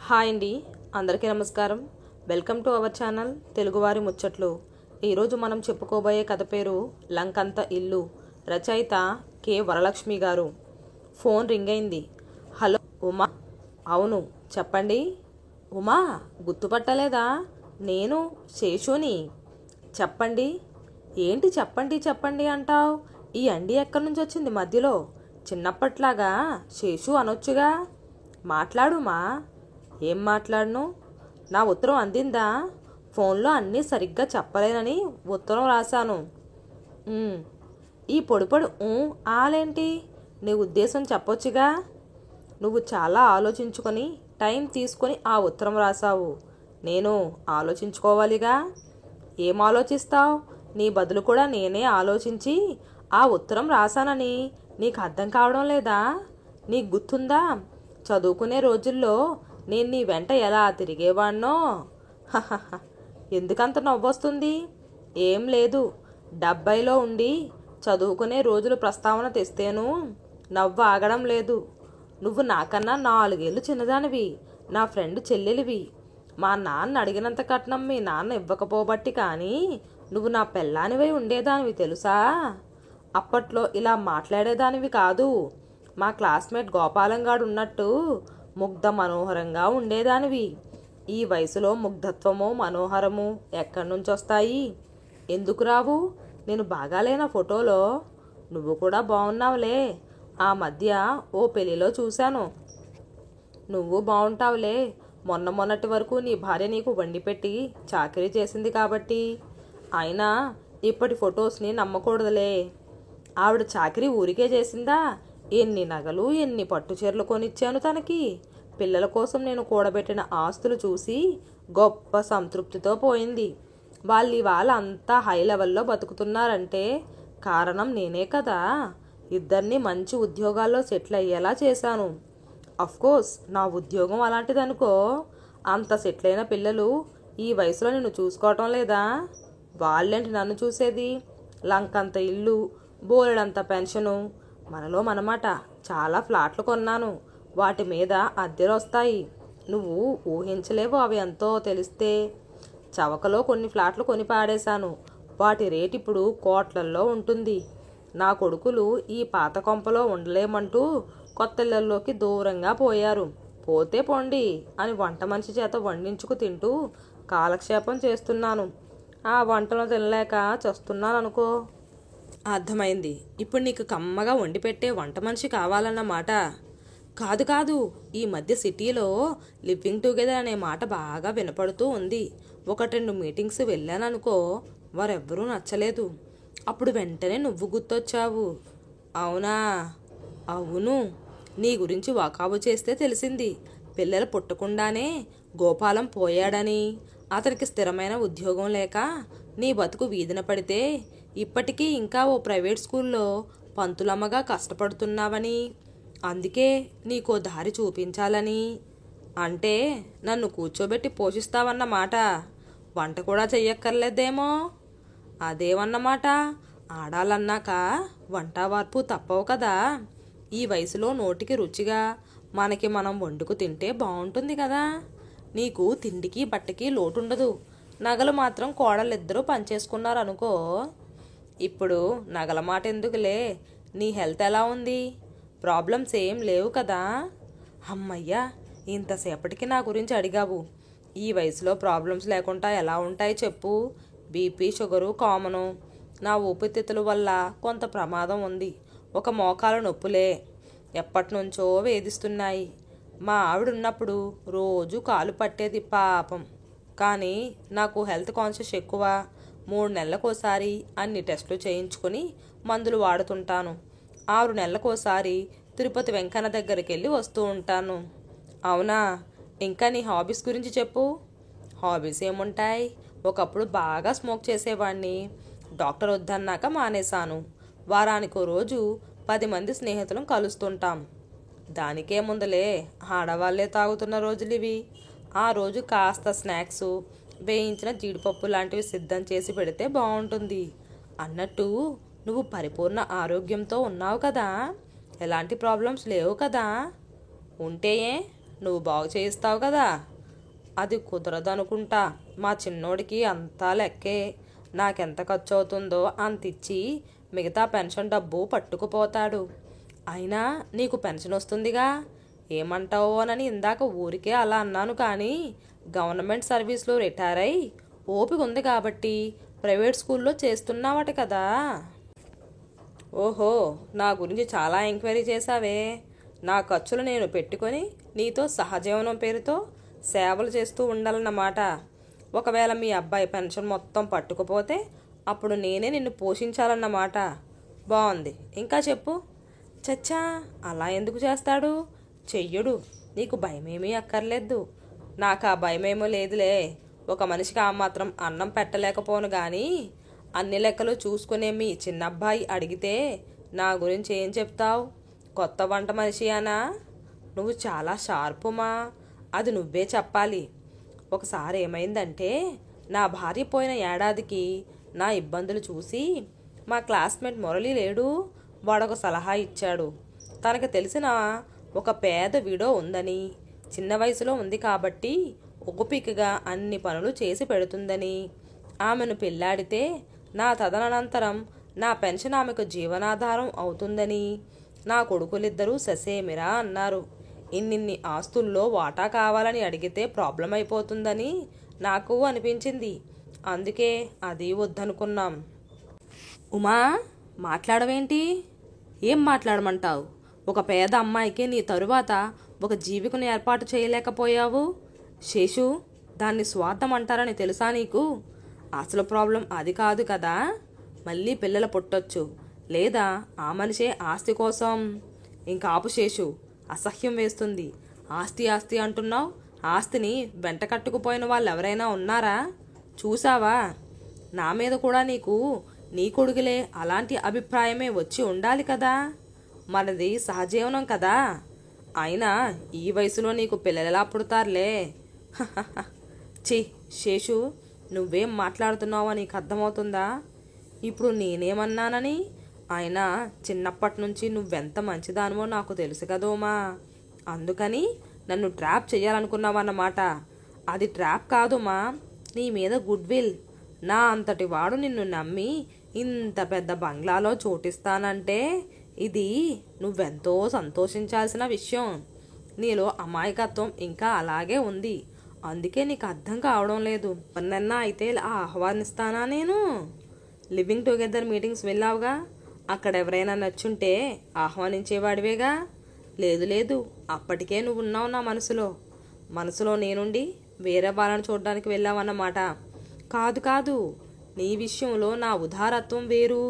Hi అండి, అందరికీ నమస్కారం. వెల్కమ్ టు అవర్ ఛానల్ తెలుగువారి ముచ్చట్లు. ఈరోజు మనం చెప్పుకోబోయే కథ పేరు లంకంత ఇల్లు. రచయిత కె వరలక్ష్మి గారు. ఫోన్ రింగ్ అయింది. హలో ఉమా? అవును, చెప్పండి. ఉమా, గుర్తుపట్టలేదా? నేను శేషుని. చెప్పండి. ఏంటి చెప్పండి చెప్పండి అంటావు? ఈ అండి ఎక్కడి నుంచి వచ్చింది మధ్యలో? చిన్నప్పట్లాగా శేషు అనొచ్చుగా. మాట్లాడుమా. ఏం మాట్లాడను? నా ఉత్తరం అందిందా? ఫోన్లో అన్నీ సరిగ్గా చెప్పలేనని ఉత్తరం రాశాను. ఈ పొడి ఆలేంటి? నీ ఉద్దేశం చెప్పొచ్చుగా. నువ్వు చాలా ఆలోచించుకొని టైం తీసుకొని ఆ ఉత్తరం రాశావు. నేను ఆలోచించుకోవాలిగా. ఏం ఆలోచిస్తావు? నీ బదులు కూడా నేనే ఆలోచించి ఆ ఉత్తరం రాశానని నీకు అర్థం కావడం లేదా? నీకు గుర్తుందా? చదువుకునే రోజుల్లో నేను నీ వెంట ఎలా తిరిగేవాణ్ణో. ఎందుకంత నవ్వొస్తుంది? ఏం లేదు, 70లో ఉండి చదువుకునే రోజుల ప్రస్తావన తెస్తేను నవ్వు ఆగడం లేదు. నువ్వు నాకన్నా 4 ఏళ్ళు చిన్నదానివి, నా ఫ్రెండ్ చెల్లెలివి. మా నాన్న అడిగినంత కట్నం మీ నాన్న ఇవ్వకపోబట్టి కానీ నువ్వు నా పెళ్ళానివై ఉండేదానివి తెలుసా. అప్పట్లో ఇలా మాట్లాడేదానివి కాదు. మా క్లాస్మేట్ గోపాలంగాడు ఉన్నట్టు ముగ్ధ మనోహరంగా ఉండేదానివి. ఈ వయసులో ముగ్ధత్వము మనోహరము ఎక్కడి నుంచి వస్తాయి? ఎందుకు రావు? నేను బాగాలేనా ఫోటోలో? నువ్వు కూడా బాగున్నావులే. ఆ మధ్య ఓ పెళ్లిలో చూశాను. నువ్వు బాగుంటావులే. మొన్నటి వరకు నీ భార్య నీకు వండి పెట్టి చాకరీ చేసింది కాబట్టి. అయినా ఇప్పటి ఫొటోస్ని నమ్మకూడదులే. ఆవిడ చాకరీ ఊరికే చేసిందా? ఎన్ని నగలు, ఎన్ని పట్టు చీరలు కొనిచ్చాను తనకి. పిల్లల కోసం నేను కూడబెట్టిన ఆస్తులు చూసి గొప్ప సంతృప్తితో పోయింది. వాళ్ళ అంతా హై లెవెల్లో బతుకుతున్నారంటే కారణం నేనే కదా. ఇద్దరిని మంచి ఉద్యోగాల్లో సెటిల్ అయ్యేలా చేశాను. అఫ్కోర్స్ నా ఉద్యోగం అలాంటిదనుకో. అంత సెటిల్ అయిన పిల్లలు ఈ వయసులో నిన్ను చూసుకోవటం లేదా? వాళ్ళేంటి నన్ను చూసేది? లంకంత ఇల్లు, బోలెడంత పెన్షను. మనలో మనమాట చాలా ఫ్లాట్లు కొన్నాను. వాటి మీద అద్దెలు వస్తాయి. నువ్వు ఊహించలేవు అవి ఎంతో తెలిస్తే. చవకలో కొన్ని ఫ్లాట్లు కొని పాడేశాను. వాటి రేట్ ఇప్పుడు కోట్లల్లో ఉంటుంది. నా కొడుకులు ఈ పాత కొంపలో ఉండలేమంటూ కొత్త ఇళ్లలోకి దూరంగా పోయారు. పోతే పొండి అని వంట మనిషి చేత వండించుకు తింటూ కాలక్షేపం చేస్తున్నాను. ఆ వంటలు తినలేక చస్తున్నాను అనుకో. అర్థమైంది. ఇప్పుడు నీకు కమ్మగా వండి పెట్టే వంట మనిషి కావాలన్నమాట. కాదు, ఈ మధ్య సిటీలో లివింగ్ టుగెదర్ అనే మాట బాగా వినపడుతూ ఉంది. 1-2 మీటింగ్స్ వెళ్ళాననుకో, వారెవ్వరూ నచ్చలేదు. అప్పుడు వెంటనే నువ్వు గుర్తొచ్చావు. అవునా? అవును, నీ గురించి వాకాబు చేస్తే తెలిసింది. పిల్లలు పుట్టకుండానే గోపాలం పోయాడని, అతనికి స్థిరమైన ఉద్యోగం లేక నీ బతుకు వీధిన పడితే ఇప్పటికీ ఇంకా ఓ ప్రైవేట్ స్కూల్లో పంతులమ్మగా కష్టపడుతున్నావని, అందుకే నీకో దారి చూపించాలని. అంటే నన్ను కూర్చోబెట్టి పోషిస్తావన్నమాట. వంట కూడా చెయ్యక్కర్లేదేమో. అదేమన్నమాట. ఆడాలన్నాక వంట వార్పు తప్పవు కదా. ఈ వయసులో నోటికి రుచిగా మనకి మనం వండుకు తింటే బాగుంటుంది కదా. నీకు తిండికి బట్టకి లోటుండదు. నగలు మాత్రం కోడలిద్దరూ పనిచేసుకున్నారనుకో. ఇప్పుడు నగల మాట ఎందుకులే. నీ హెల్త్ ఎలా ఉంది? ప్రాబ్లమ్స్ ఏం లేవు కదా? అమ్మయ్యా, ఇంతసేపటికి నా గురించి అడిగావు. ఈ వయసులో ప్రాబ్లమ్స్ లేకుండా ఎలా ఉంటాయి చెప్పు. BP, sugar common. నా ఊపిరితిత్తుల వల్ల కొంత ప్రమాదం ఉంది. ఒక మోకాల నొప్పులే ఎప్పటినుంచో వేధిస్తున్నాయి. మా ఆవిడున్నప్పుడు రోజు కాలు పట్టేది పాపం. కానీ నాకు హెల్త్ కాన్షియస్ ఎక్కువ. 3 నెలలకోసారి అన్ని టెస్టులు చేయించుకొని మందులు వాడుతుంటాను. 6 నెలలకోసారి తిరుపతి వెంకన్న దగ్గరికి వెళ్ళి వస్తూ ఉంటాను. అవునా? ఇంకా నీ హాబీస్ గురించి చెప్పు. హాబీస్ ఏముంటాయి? ఒకప్పుడు బాగా స్మోక్ చేసేవాడిని. డాక్టర్ వద్దన్నాక మానేశాను. వారానికో రోజు 10 మంది స్నేహితులను కలుస్తుంటాం. దానికేముందలే, ఆడవాళ్లే తాగుతున్న రోజులు ఇవి. ఆ రోజు కాస్త స్నాక్స్, వేయించిన జీడిపప్పు లాంటివి సిద్ధం చేసి పెడితే బాగుంటుంది. అన్నట్టు నువ్వు పరిపూర్ణ ఆరోగ్యంతో ఉన్నావు కదా? ఎలాంటి ప్రాబ్లమ్స్ లేవు కదా? ఉంటేయే నువ్వు బాగు చేయిస్తావు కదా. అది కుదరదనుకుంటా. మా చిన్నోడికి అంతా లెక్కే. నాకెంత ఖర్చు అవుతుందో అంత ఇచ్చి మిగతా పెన్షన్ డబ్బు పట్టుకుపోతాడు. అయినా నీకు పెన్షన్ వస్తుందిగా, ఏమంటావోనని ఇందాక ఊరికే అలా అన్నాను. కానీ గవర్నమెంట్ సర్వీస్లో రిటైర్ అయి ఓపిక ఉంది కాబట్టి ప్రైవేట్ స్కూల్లో చేస్తున్నావట కదా. ఓహో, నా గురించి చాలా ఎంక్వైరీ చేశావే. నా ఖర్చులు నేను పెట్టుకొని నీతో సహజీవనం పేరుతో సేవలు చేస్తూ ఉండాలన్నమాట. ఒకవేళ మీ అబ్బాయి పెన్షన్ మొత్తం పట్టుకుపోతే అప్పుడు నేనే నిన్ను పోషించాలన్నమాట. బాగుంది, ఇంకా చెప్పు. చచ్చా, అలా ఎందుకు చేస్తాడు? చెయ్యడు. నీకు భయమేమీ అక్కర్లేదు. నాకు ఆ భయమేమో లేదులే. ఒక మనిషికి ఆ మాత్రం అన్నం పెట్టలేకపోను కానీ అన్ని లెక్కలు చూసుకునే మీ చిన్నబ్బాయి అడిగితే నా గురించి ఏం చెప్తావు? కొత్త వంట మనిషి అనా? నువ్వు చాలా షార్పుమా. అది నువ్వే చెప్పాలి. ఒకసారి ఏమైందంటే, నా భార్య పోయిన ఏడాదికి నా ఇబ్బందులు చూసి మా క్లాస్మేట్ మురళి లేడు, వాడొక సలహా ఇచ్చాడు. తనకు తెలిసిన ఒక పేద విడో ఉందని, చిన్న వయసులో ఉంది కాబట్టి ఓపికగా అన్ని పనులు చేసి పెడుతుందని, ఆమెను పెళ్లాడితే నా తదనంతరం నా పెన్షన్ ఆమెకు జీవనాధారం అవుతుందని, నా కొడుకులిద్దరూ ససేమిరా అన్నారు. ఇన్నిన్ని ఆస్తుల్లో వాటా కావాలని అడిగితే ప్రాబ్లం అయిపోతుందని నాకు అనిపించింది. అందుకే అది వద్దనుకున్నాం. ఉమా, మాట్లాడవేంటి? ఏం మాట్లాడమంటావు? ఒక పేద అమ్మాయికి నీ తరువాత ఒక జీవికను ఏర్పాటు చేయలేకపోయావు. శేషు, దాన్ని స్వార్థం అంటారని తెలుసా నీకు? అసలు ప్రాబ్లం అది కాదు కదా. మళ్ళీ పిల్లలు పుట్టొచ్చు, లేదా ఆ మనిషే ఆస్తి కోసం. ఇంకా ఆపు శేషు, అసహ్యం వేస్తుంది. ఆస్తి ఆస్తి అంటున్నావు. ఆస్తిని వెంట కట్టుకుపోయిన వాళ్ళు ఎవరైనా ఉన్నారా? చూసావా? నా మీద కూడా నీకు నీ కొడుకులే అలాంటి అభిప్రాయమే వచ్చి ఉండాలి కదా. మనది సహజీవనం కదా. అయినా ఈ వయసులో నీకు పిల్లలు ఎలా పుడతారులే. చి శేషు, నువ్వేం మాట్లాడుతున్నావో నీకు అర్థమవుతుందా? ఇప్పుడు నేనేమన్నానని? అయినా చిన్నప్పటి నుంచి నువ్వెంత మంచిదానివో నాకు తెలుసు కదోమా. అందుకని నన్ను ట్రాప్ చెయ్యాలనుకున్నావన్నమాట. అది ట్రాప్ కాదుమా, నీ మీద గుడ్ విల్. నా అంతటి వాడు నిన్ను నమ్మి ఇంత పెద్ద బంగ్లాలో చోటిస్తానంటే ఇది నువ్వెంతో సంతోషించాల్సిన విషయం. నీలో అమాయకత్వం ఇంకా అలాగే ఉంది. అందుకే నీకు అర్థం కావడం లేదు. ఎవరినన్నా అయితే ఆహ్వానిస్తానా నేను? లివింగ్ టుగెదర్ మీటింగ్స్ వెళ్ళావుగా, అక్కడ ఎవరైనా నచ్చుంటే ఆహ్వానించేవాడివేగా. లేదు లేదు, అప్పటికే నువ్వు ఉన్నావు నా మనసులో నేనుండి వేరే వాళ్ళని చూడడానికి వెళ్ళావన్నమాట. కాదు కాదు, నీ విషయంలో నా ఉదారత్వం వేరు.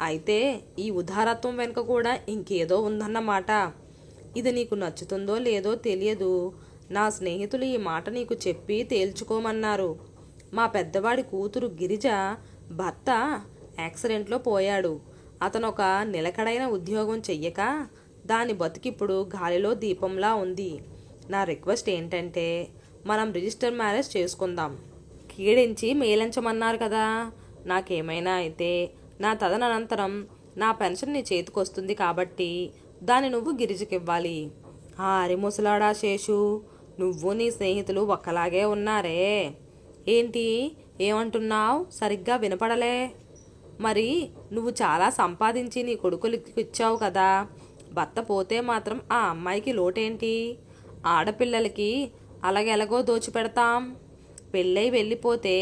అయితే ఈ ఉదారత్వం వెనుక కూడా ఇంకేదో ఉందన్నమాట. ఇది నీకు నచ్చుతుందో లేదో తెలియదు. నా స్నేహితులు ఈ మాట నీకు చెప్పి తేల్చుకోమన్నారు. మా పెద్దవాడి కూతురు గిరిజ భర్త యాక్సిడెంట్లో పోయాడు. అతను ఒక నిలకడైన ఉద్యోగం చెయ్యక దాని బతికిప్పుడు గాలిలో దీపంలా ఉంది. నా రిక్వెస్ట్ ఏంటంటే, మనం రిజిస్టర్ మ్యారేజ్ చేసుకుందాం. కీడించి మేలించమన్నారు కదా. నాకేమైనా అయితే నా తదనంతరం నా పెన్షన్ నీ చేతికొస్తుంది కాబట్టి దాన్ని నువ్వు గిరిజకివ్వాలి. అరే ముసలాడా శేషు, నువ్వు నీ స్నేహితులు ఒక్కలాగే ఉన్నారే. ఏంటి ఏమంటున్నావు? సరిగ్గా వినపడలే. మరి నువ్వు చాలా సంపాదించి నీ కొడుకులకి ఇచ్చావు కదా. భర్త పోతే మాత్రం ఆ అమ్మాయికి లోటేంటి? ఆడపిల్లలకి అలాగెలాగో దోచిపెడతాం. పెళ్ళై వెళ్ళిపోతే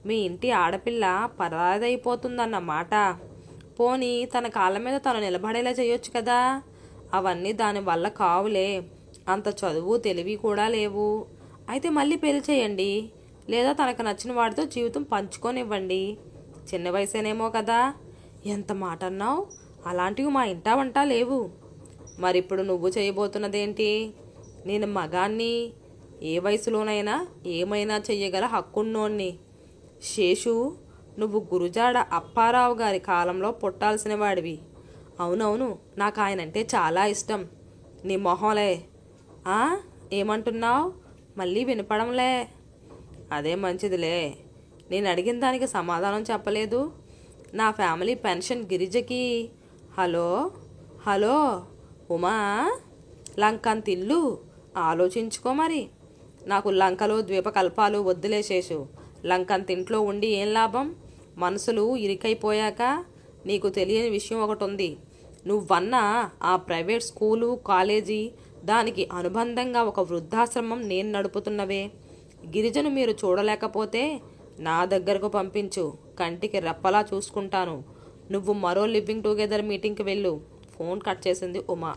మీ ఇంటి ఆడపిల్ల పరాదైపోతుందన్నమాట. పోనీ తన కాళ్ళ మీద తను నిలబడేలా చేయొచ్చు కదా. అవన్నీ దానివల్ల కావులే. అంత చదువు తెలివి కూడా లేవు. అయితే మళ్ళీ పెళ్లి చేయండి, లేదా తనకు నచ్చిన వాడితో జీవితం పంచుకొనివ్వండి. చిన్న వయసేనేమో కదా. ఎంత మాట అన్నావు? అలాంటివి మా ఇంటా వంట లేవు. మరిప్పుడు నువ్వు చేయబోతున్నదేంటి? నేను మగాన్ని, ఏ వయసులోనైనా ఏమైనా చెయ్యగల హక్కున్నోణ్ణి. శేషు, నువ్వు గురుజాడ అప్పారావు గారి కాలంలో పుట్టాల్సిన వాడివి. అవునవును, నాకు ఆయనంటే చాలా ఇష్టం. నీ మొహంలే. ఏమంటున్నావు? మళ్ళీ వినపడంలే. అదే మంచిదిలే. నేను అడిగిన దానికి సమాధానం చెప్పలేదు. నా ఫ్యామిలీ పెన్షన్ గిరిజకి. హలో హలో ఉమా, లంకంత ఇల్లు, ఆలోచించుకో మరి. నాకు లంకలో ద్వీపకల్పాలు వద్దులేశేషు. లంకంతింట్లో ఉండి ఏం లాభం? మనసులు ఇరికైపోయాక నీకు తెలియని విషయం ఒకటి ఉంది. నువ్వన్న ఆ ప్రైవేట్ స్కూలు కాలేజీ, దానికి అనుబంధంగా ఒక వృద్ధాశ్రమం నేను నడుపుతున్నవే. గిరిజను మీరు చూడలేకపోతే నా దగ్గరకు పంపించు. కంటికి రెప్పలా చూసుకుంటాను. నువ్వు మరో లివింగ్ టుగెదర్ మీటింగ్కి వెళ్ళు. ఫోన్ కట్ చేసింది ఉమా.